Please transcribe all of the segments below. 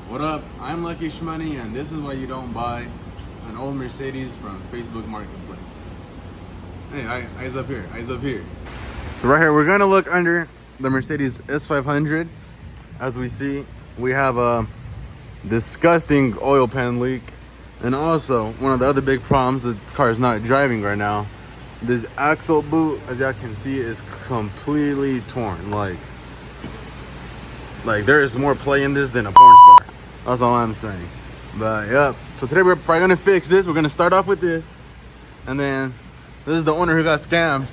What up? I'm Lucky Shmoney, and this is why you don't buy an old Mercedes from Facebook Marketplace. Hey, eyes up here, eyes up here. So right here, we're gonna look under the Mercedes S500. As we see, we have a disgusting oil pan leak. And also, one of the other big problems that this car is not driving right now, this axle boot, as y'all can see, is completely torn. Like there is more play in this than a porn star. That's all I'm saying. But yep, so today we're probably gonna fix this. We're gonna start off with this, and then this is the owner who got scammed.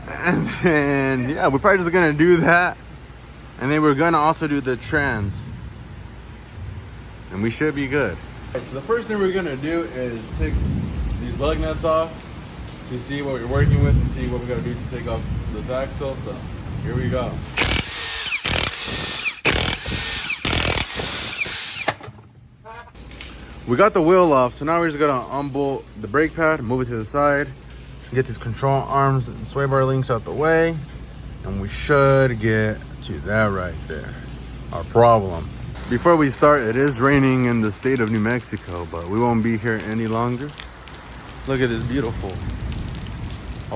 And then yeah, we're probably just gonna do that, and then we're gonna also do the trans, and we should be good. Right, so the first thing we're gonna do is take these lug nuts off to see what we're working with and see what we gotta do to take off this axle. So here we go. We got the wheel off, so now we're just gonna unbolt the brake pad, move it to the side, get these control arms and sway bar links out the way, and we should get to that right there, our problem. Before we start, it is raining in the state of New Mexico, but we won't be here any longer. Look at this beautiful.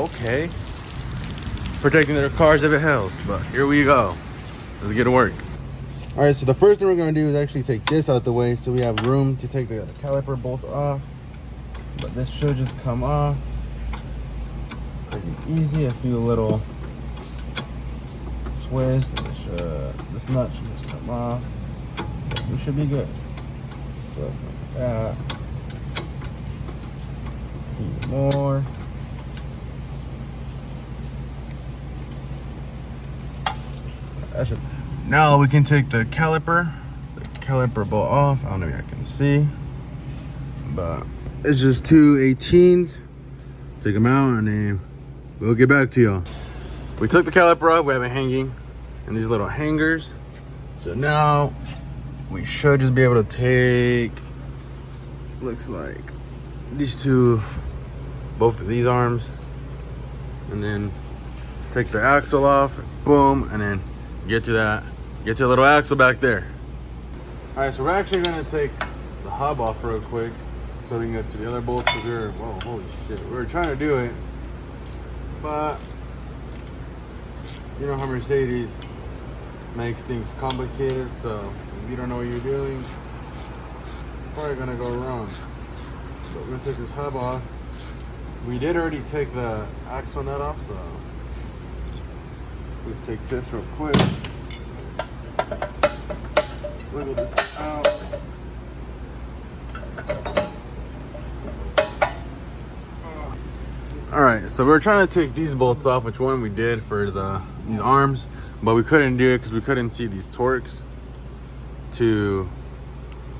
Okay. Protecting their cars if it helps, but here we go. Let's get to work. All right, so the first thing we're gonna do is actually take this out the way so we have room to take the caliper bolts off. But this should just come off pretty easy. A few little twists, and this nut should just come off. We should be good. Just like that. A few more. That should. Now we can take the caliper bolt off. I don't know if I can see, but it's just two 18s. Take them out and then we'll get back to y'all. We took the caliper off. We have it hanging in these little hangers. So now we should just be able to take, looks like these two, both of these arms, and then take the axle off, boom, and then get to the little axle back there. All right, so we're actually gonna take the hub off real quick so we can get to the other bolts, because whoa, holy shit, we were trying to do it, but you know how Mercedes makes things complicated, so if you don't know what you're doing, it's probably gonna go wrong. So we're gonna take this hub off. We did already take the axle nut off, so let's take this real quick. Wiggle this out. All right, so we're trying to take these bolts off, which one we did for these arms, but we couldn't do it because we couldn't see these torques to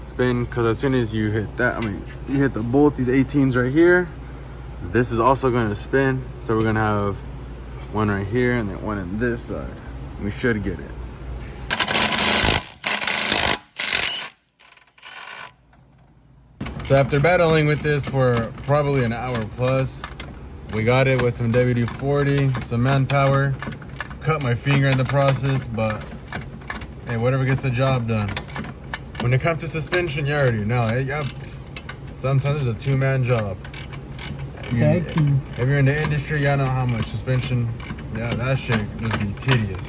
spin, because as soon as you hit that, you hit the bolt, these 18s right here, this is also going to spin. So we're going to have one right here and then one on this side. We should get it. So after battling with this for probably an hour plus, we got it with some WD-40, some manpower. Cut my finger in the process, but hey, whatever gets the job done. When it comes to suspension, you already know. Sometimes there's a two-man job. If you're in the industry, y'all know how much suspension, yeah, that shit just be tedious.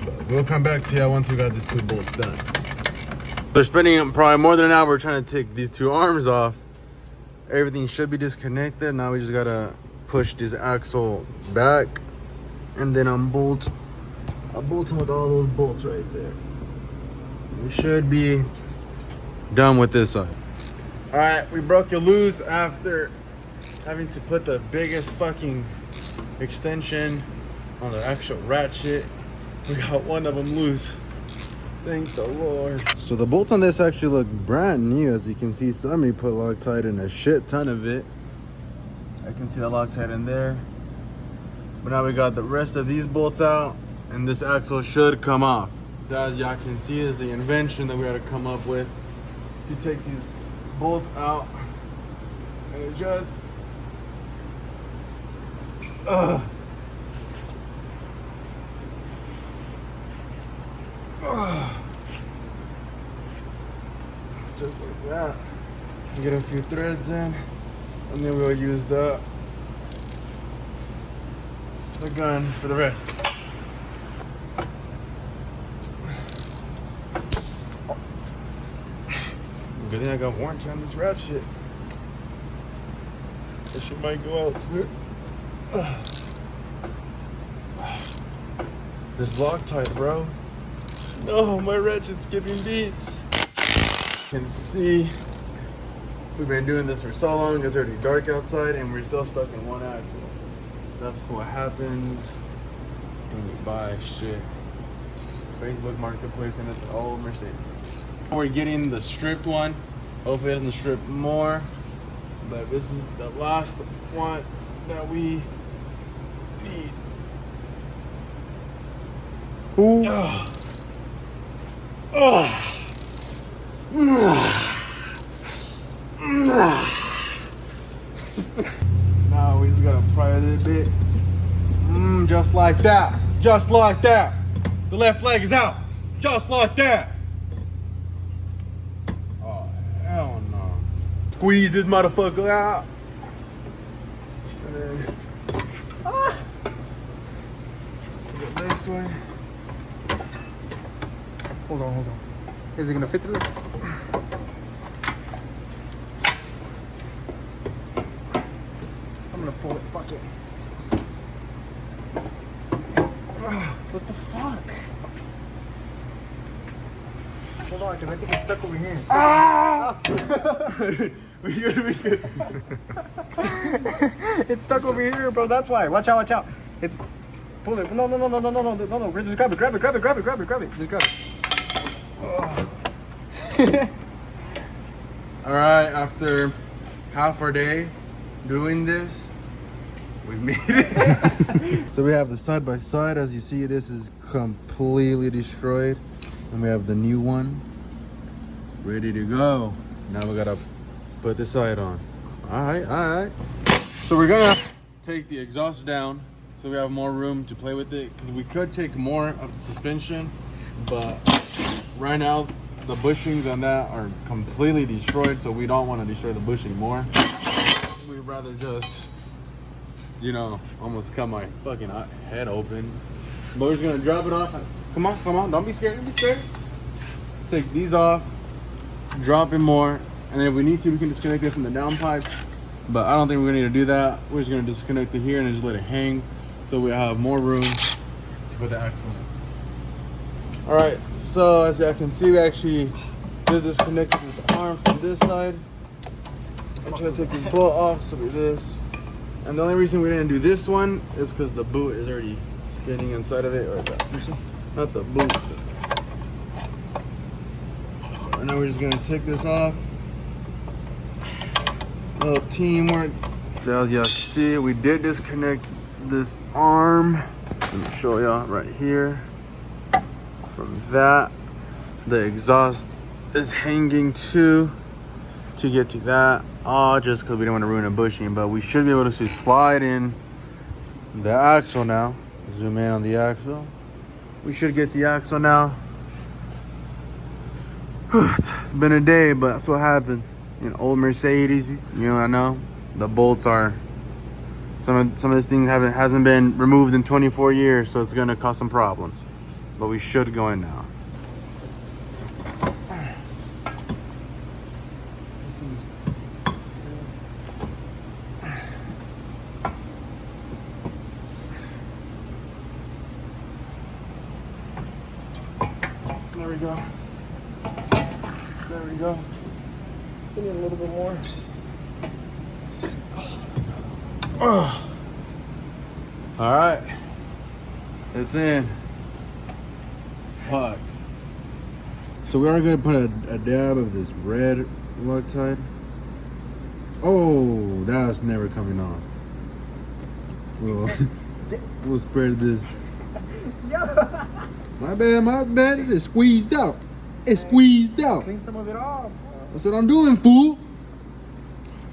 But we'll come back to y'all once we got these two bolts done. They're spending probably more than an hour trying to take these two arms off. Everything should be disconnected. Now we just gotta push this axle back and then unbolt. I'll bolt them with all those bolts right there. We should be done with this side. All right, we broke it loose after having to put the biggest fucking extension on the actual ratchet. We got one of them loose. Thank the Lord. So the bolts on this actually look brand new. As you can see, somebody put Loctite in a shit ton of it. I can see the Loctite in there. But now we got the rest of these bolts out, and this axle should come off. As y'all can see, is the invention that we had to come up with to take these bolts out and adjust. just like that. Get a few threads in, and then we'll use the gun for the rest. Good thing I got warranty on this ratchet. This shit might go out soon. This Loctite, bro. No, my ratchet's skipping beats. You can see we've been doing this for so long. It's already dark outside, and we're still stuck in one axle. That's what happens when you buy shit. Facebook Marketplace, and it's all Mercedes. We're getting the stripped one. Hopefully it doesn't strip more. But this is the last one that we need. Ooh. Now we just gotta pry a little bit. Just like that. Just like that. The left leg is out. Just like that. Oh, hell no. Squeeze this motherfucker out. And then, get this way. Hold on. Is it gonna fit through? I'm gonna pull it. Fuck it. What the fuck? Hold on, because I think it's stuck over here. We good. It's stuck over here, bro. That's why. Watch out. It's pull it. No. Just grab it. Just grab it. All right, after half our day doing this, we made it. So we have the side by side. As you see, this is completely destroyed, and we have the new one ready to go. Now we gotta put the side on. All right. So we're gonna take the exhaust down so we have more room to play with it, because we could take more of the suspension, but right now the bushings on that are completely destroyed, so we don't want to destroy the bushing more. We'd rather just, almost cut my fucking head open. But we're just gonna drop it off. Come on, don't be scared. Take these off, drop in more, and then if we need to, we can disconnect it from the downpipe. But I don't think we're gonna need to do that. We're just gonna disconnect it here and just let it hang, so we have more room to put the axle in. All right, so as you can see, we actually just disconnected this arm from this side. I'm trying to take this bolt off, so we this. And the only reason we didn't do this one is because the boot is already spinning inside of it, or not the boot. And now we're just gonna take this off. A little teamwork. So as y'all see, we did disconnect this arm. Let me show y'all right here. From that, the exhaust is hanging too, to get to that. Just because we don't want to ruin a bushing, but we should be able to slide in the axle now. Zoom in on the axle. We should get the axle now. It's been a day, but that's what happens. Old Mercedes, I know the bolts are, some of this thing hasn't been removed in 24 years, so it's gonna cause some problems. But we should go in now. There we go. We need a little bit more. All right, it's in. Fuck. So we are gonna put a dab of this red Loctite. Oh, that's never coming off. We'll spread this. My bad. It's squeezed out. Clean some of it off. That's what I'm doing, fool.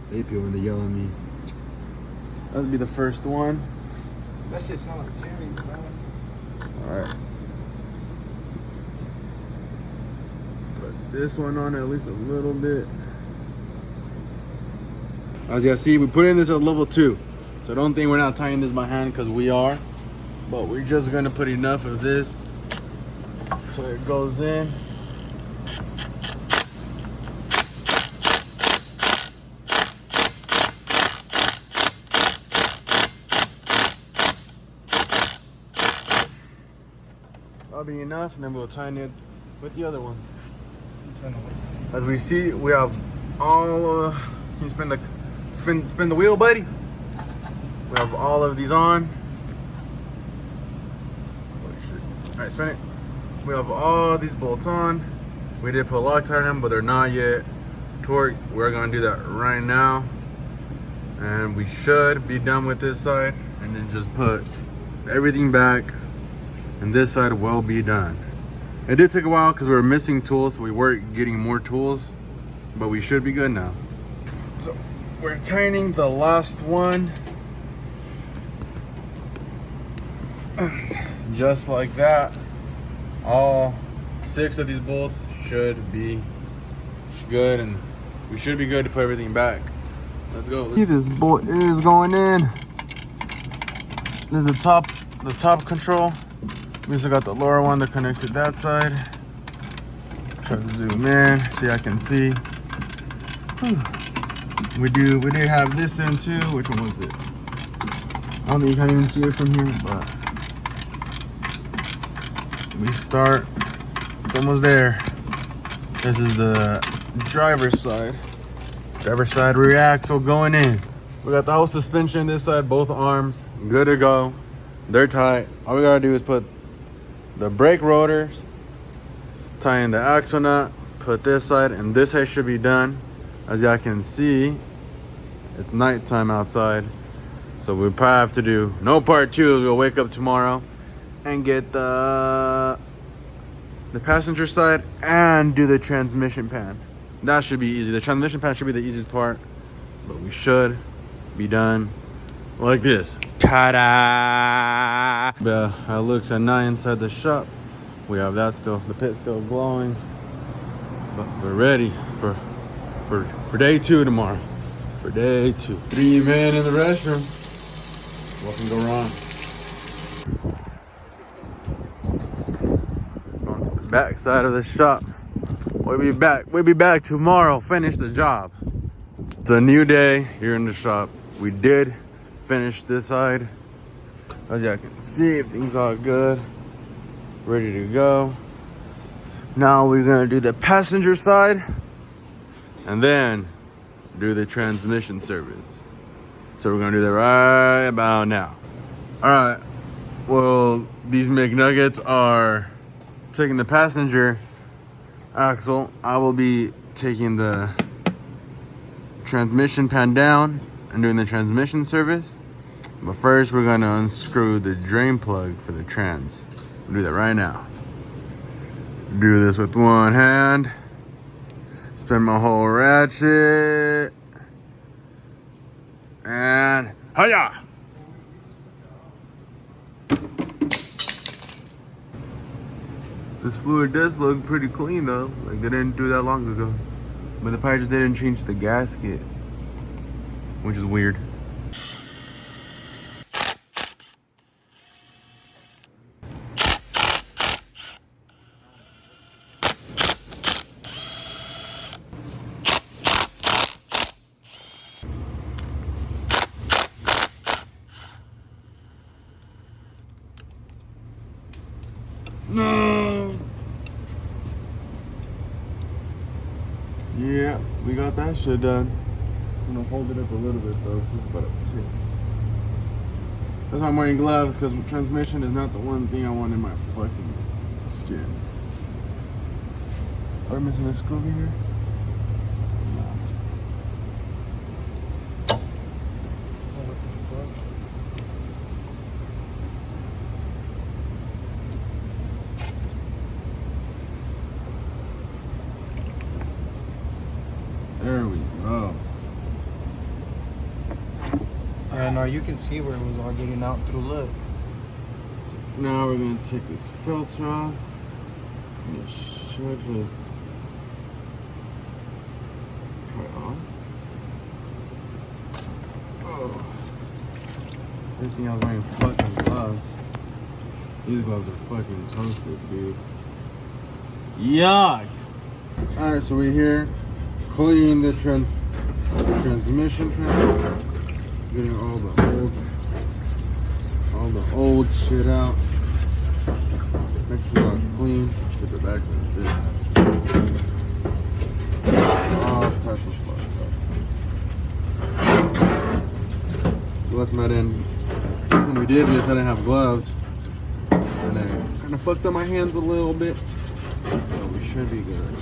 They peeling to yell at me. That'll be the first one. That shit smells like cherry, bro. All right. this one on at least a little bit. As you guys see, we put in this at level 2. So don't think we're not tying this by hand, because we are. But we're just gonna put enough of this so it goes in. That'll be enough, and then we'll tighten it with the other ones. As we see, we have all. Can you spin the wheel, buddy? We have all of these on. All right, spin it. We have all these bolts on. We did put Loctite in them, but they're not yet torqued. We're gonna do that right now, and we should be done with this side, and then just put everything back, and this side will be done. It did take a while because we were missing tools, so we weren't getting more tools, but we should be good now. So we're tightening the last one. Just like that. All 6 of these bolts should be good, and we should be good to put everything back. Let's go. See, this bolt is going in. This is the top control. We also got the lower one that connects to that side. Try to zoom in, see I can see. We do have this in too. Which one was it? I don't think you can't even see it from here, but we start. It's almost there. This is the driver's side. Driver's side rear axle going in. We got the whole suspension this side, both arms, good to go. They're tight. All we gotta do is put the brake rotors, tie in the axle nut, put this side, and this side should be done. As y'all can see, it's nighttime outside, so we probably have to do no part 2. We'll wake up tomorrow and get the passenger side and do the transmission pan. That should be easy. The transmission pan should be the easiest part, but we should be done like this. Ta-da! How it looks at night inside the shop. We have that still, the pit still glowing, but we're ready for day 2 tomorrow. For day 2. 3 men in the restroom. What can go wrong? On to the back side of the shop. We'll be back tomorrow. Finish the job. It's a new day here in the shop. We did finish this side. As y'all can see, everything's all good. Ready to go. Now we're gonna do the passenger side and then do the transmission service. So we're gonna do that right about now. All right, well, these McNuggets are taking the passenger axle. I will be taking the transmission pan down and doing the transmission service. But first we're gonna unscrew the drain plug for the trans. We'll do that right now. Do this with one hand. Spin my whole ratchet. And hiya! This fluid does look pretty clean though. Like they didn't do that long ago. But they probably just didn't change the gasket, which is weird. No. Yeah, we got that shit done. I'm gonna hold it up a little bit though, because it's about to tip. That's why I'm wearing gloves, because transmission is not the one thing I want in my fucking skin. Are we missing a screw over here? There we go. Yeah, no, you can see where it was all getting out through lip. Now we're gonna take this filter off. And it should just Good thing I was wearing fucking gloves. These gloves are fucking toasted, dude. Yuck! Alright, so we're here cleaning the transmission panel. Getting all the old shit out. Make sure it's clean. Put the back of this. All types of stuff. So that's my end. When we did this, I didn't have gloves. And I kind of fucked up my hands a little bit. So we should be good.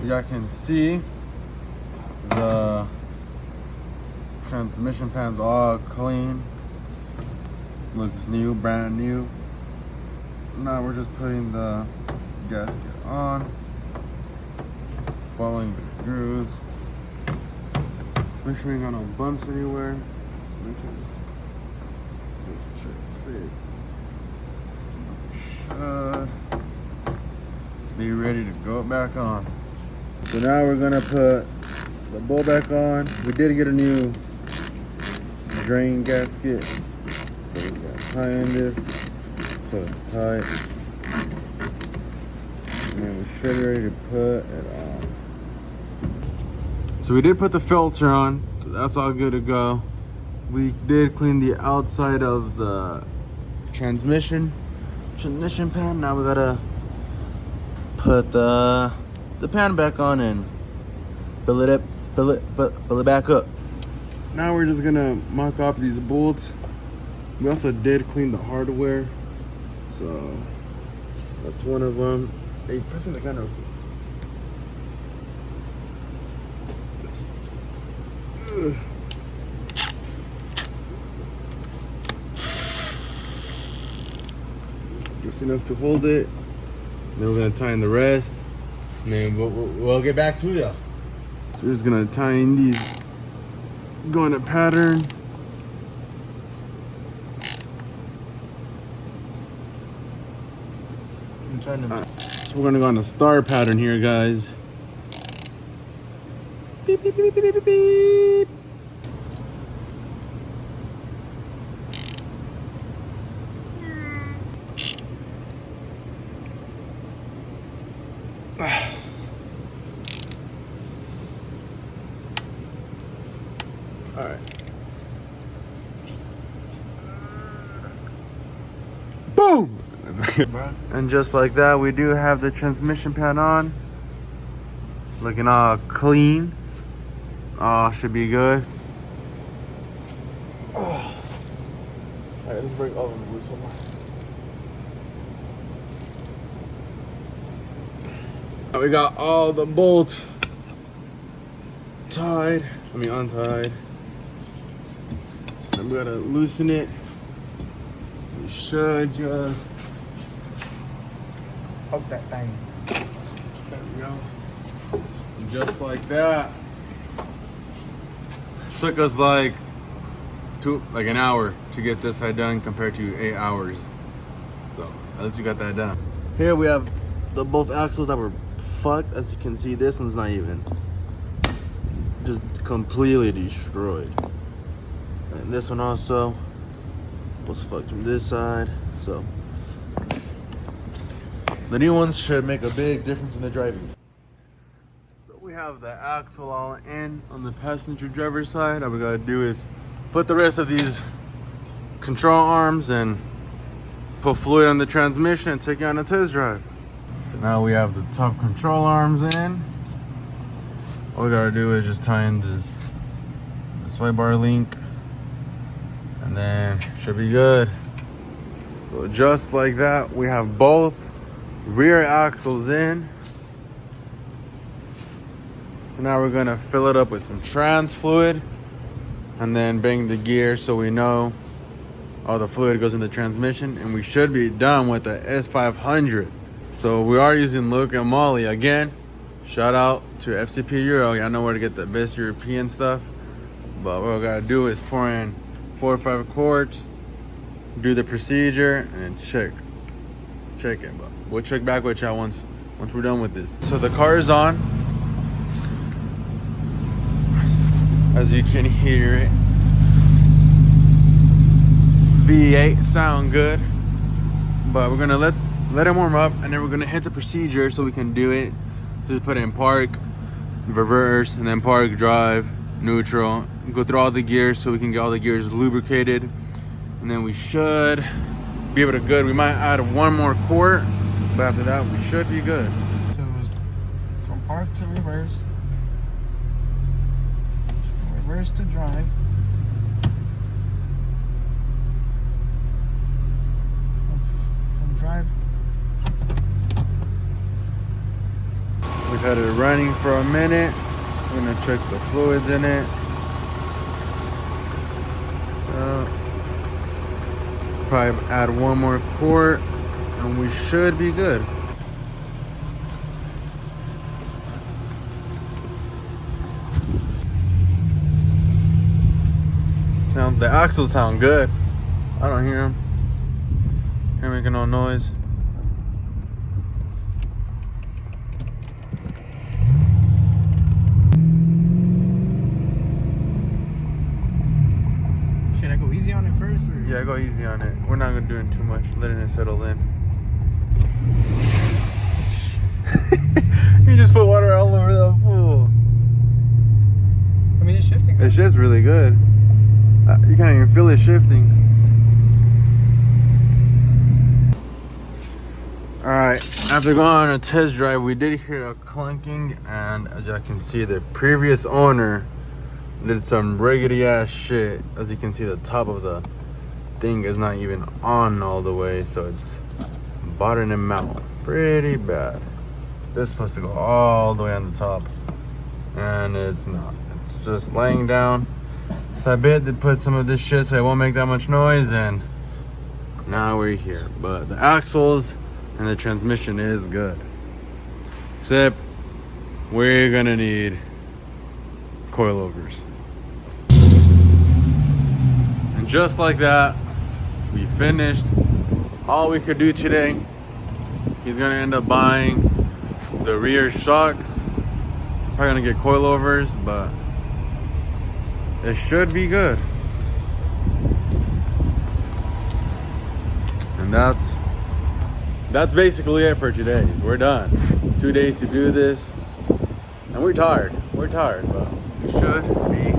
Y'all can see the transmission pan's all clean. Looks new, brand new. Now we're just putting the gasket on. Following the grooves. Make sure you ain't got no bumps anywhere. Make sure it should be ready to go back on. So now we're gonna put the bolt back on. We did get a new drain gasket. So we gotta tie in this so it's tight. And then we should be ready to put it on. So we did put the filter on, so that's all good to go. We did clean the outside of the transmission pan. Now we gotta put the pan back on and fill it back up. Now we're just gonna mock off these bolts. We also did clean the hardware, so that's one of them. Hey, press me the gun real quick. Just enough to hold it. Then we're gonna tie in the rest. And then we'll get back to ya. So we're just gonna tie in these, go in a pattern. I'm trying to. So we're gonna go on a star pattern here, guys. Beep, beep, beep, beep, beep, beep. All right. Boom! And just like that, we do have the transmission pan on. Looking all clean. Oh, should be good. Oh. All right, let's break all of them loose. Hold on. We got all the bolts untied. And we gotta loosen it. We should just Poke that thing. There we go. And just like that. Took us like an hour to get this side done compared to 8 hours. So at least we got that done. Here we have both axles that were fucked. As you can see, this one's not even, just completely destroyed. And this one also was fucked from this side. So the new ones should make a big difference in the driving. So we have the axle all in on the passenger driver's side. All we gotta do is put the rest of these control arms and put fluid on the transmission and take it on a test drive. So now we have the top control arms in. All we gotta do is just tie in this sway bar link, and then should be good. So just like that, we have both rear axles in. So now we're gonna fill it up with some trans fluid and then bang the gear so we know all the fluid goes in the transmission, and we should be done with the S500. So we are using Luca and Molly again. Shout out to FCP Euro. Y'all know where to get the best European stuff. But what we gotta do is pour in 4 or 5 quarts, do the procedure, and check it. But we'll check back with y'all once we're done with this. So the car is on. as you can hear it. V8 sound good, but we're gonna let it warm up, and then we're gonna hit the procedure so we can do it. So just put it in park, reverse, and then park, drive, neutral, go through all the gears so we can get all the gears lubricated, and then we should be able to good. We might add one more quart, but after that we should be good. So it was from park to reverse, reverse to drive. From drive. We've had it running for a minute. We're gonna check the fluids in it. Probably add one more quart and we should be good. The axles sound good. I don't hear them. They're making no noise. Should I go easy on it first? Or? Yeah, go easy on it. We're not gonna do it too much, letting it settle in. You just put water all over the pool. I mean, it's shifting. It shifts really good. You can't even feel it shifting. Alright, after going on a test drive, we did hear a clunking, and as you can see, the previous owner did some riggedy ass shit. As you can see, the top of the thing is not even on all the way, so it's bottoming out pretty bad. It's this supposed to go all the way on the top, and it's not. It's just laying down. So I bet they put some of this shit so it won't make that much noise, and now we're here. But the axles and the transmission is good, except we're gonna need coilovers. And just like that, we finished all we could do today. He's gonna end up buying the rear shocks, probably gonna get coilovers, but it should be good. And that's basically it for today. We're done. 2 days to do this, and we're tired, but we should be